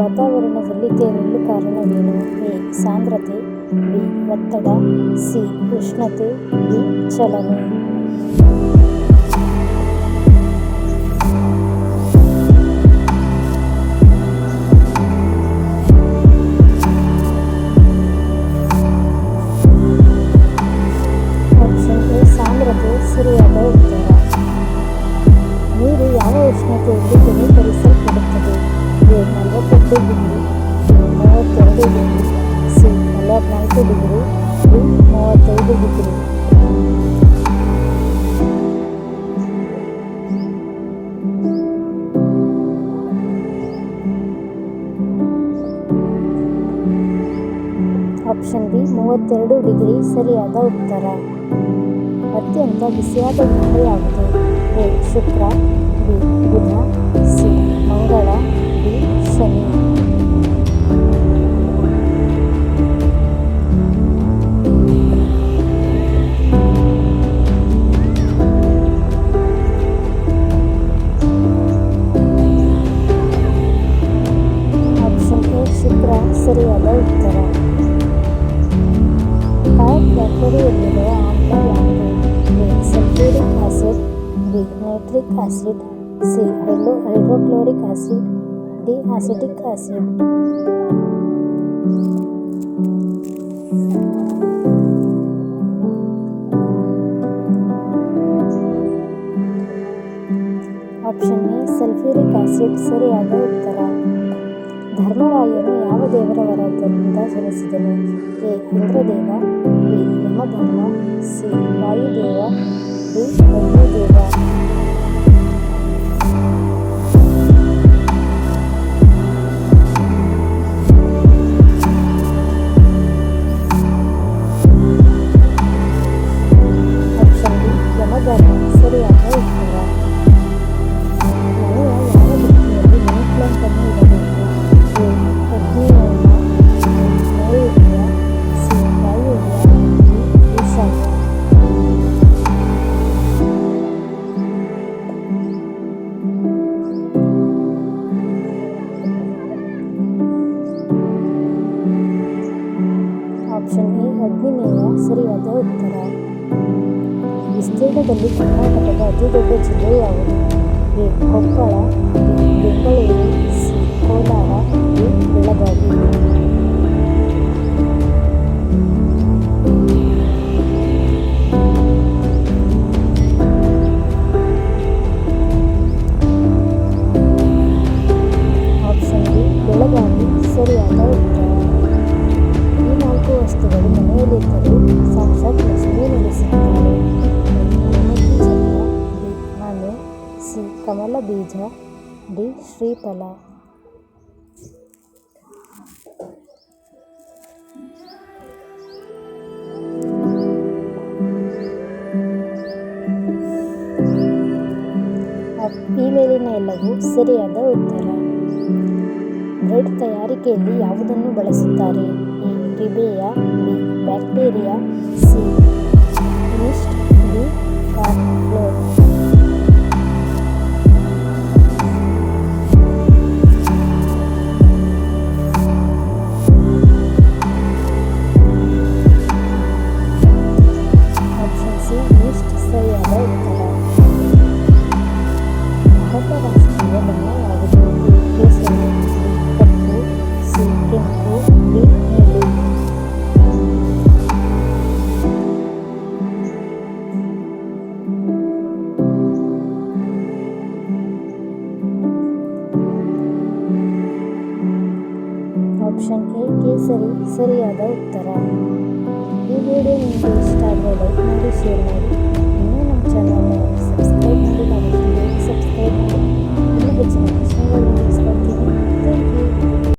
ವಾತಾವರಣದಲ್ಲಿ ತೇಲಲು ಕಾರಣವೇನು? ಎ. ಸಾಂದ್ರತೆ, ಬಿ. ಒತ್ತಡ, ಸಿ. ಉಷ್ಣತೆ, ಡಿ. ಚಲನೆ. Option A. ಸಾಂದ್ರತೆ ಸರಿಯಾದ ಉತ್ತರ. ನೀರು ಯಾವ ಉಷ್ಣತೆಯಲ್ಲಿ ಘನೀಕರಿಸಲ್ಪಡುತ್ತದೆ? A. 48 degree, B. 32 degree, C. 44 degree, D. 35 degree. Option B. 32 degree ಸರಿಯಾದ ಉತ್ತರ. ಅತ್ಯಂತ ಬಿಸಿಯಾದ ಗ್ರಹ ಯಾವುದು? ಎ. ಶುಕ್ರ, ಬಿ. ಬುಧ, ಸಿ. ಮಂಗಳ, ಡಿ. ಶನಿ. Option A. ಶುಕ್ರ ಸರಿಯಾದ ಉತ್ತರ. ಕಾಯಕ್ ಬ್ಯಾಕ್ಟೀರಿಯಲ್ಲಿರುವ ಆಮ್ಲ ಯಾವುದು? A. Sulphuric acid, B. Nitric acid, C. Hydrochloric acid, D. Acetic acid. Option A. Sulphuric acid ಸರಿಯಾದ ಉತ್ತರ. ಧರ್ಮರಾಯನು ಯಾವ ದೇವರ ವರದಿಂದ ಜನಿಸಿದನು? A. Indradeva, B. Yamadharma, C. Vayudeva, D. Agnideva. Option B. Yamadharma ಸರಿಯಾದ ಉತ್ತರ. ಮಳೆಯ ಯಾವ ದಿಕ್ಕಿನಲ್ಲಿ ಮನಿ ಪ್ಲಾಂಟ್ ಅನ್ನು ಇಡಬೇಕು? ಎ. ಆಗ್ನೇಯನ, ಬಿ. ನೈಋತ್ಯ, ಸಿ. ವಾಯುವ್ಯ, ಡಿ. ಈಶಾನ್ಯ. Option A. ಆಗ್ನೇಯ ಸರಿಯಾದ ಉತ್ತರ. ವಿಸ್ತೀರ್ಣದಲ್ಲಿ ಕರ್ನಾಟಕದ ಅತಿದೊಡ್ಡ ಜಿಲ್ಲೆ ಯಾವುದು? A. Koppal, B. Bengaluru, C. Kolar, D. Belagavi. Option B. Belagavi ಸರಿಯಾದ ಉತ್ತರ. ಈ 4 ವಸ್ತುಗಳು ಮನೆಯಲ್ಲಿದ್ದರೂ ಸಾಕ್ಷಾತ್ ಲಕ್ಷ್ಮೀ ನೆಲೆಸಿದ್ದಾರೆ. ನೇಮಕಿ ಚಕ್ರ, ಬಿ. ಆನೆ, ಸಿ. ಕಮಲ ಬೀಜ, ಡಿ. ಶ್ರೀಫಲ. ಈ ಮೇಲಿನ ಎಲ್ಲವೂ ಸರಿಯಾದ ಉತ್ತರ. ಬ್ರೆಡ್ ತಯಾರಿಕೆಯಲ್ಲಿ ಯಾವುದನ್ನು ಬಳಸುತ್ತಾರೆ? ಎ. ರಿಬೇಯ, B. Bacteria, C. Yeast, D. Corn flour. Option C. Yeast ಸರಿಯಾದ ಉತ್ತರ. ಭಾರತ ರಾಷ್ಟ್ರೀಯ ಬಣ್ಣ ಯಾವುದು? ಎ. ಕೇಸರಿ, ಬಿ. ಕಪ್ಪು, ಸಿ. ಕೆಂಪು, ಡಿ. ನೀಲಿ. Option A. ಕೇಸರಿ ಸರಿಯಾದ ಉತ್ತರ. ಈ ವಿಡಿಯೋ ನಿಮಗೆ ಇಷ್ಟ ಆದರೆ ಲೈಕ್ ಮಾಡಿ, ಶೇರ್ ಮಾಡಿ.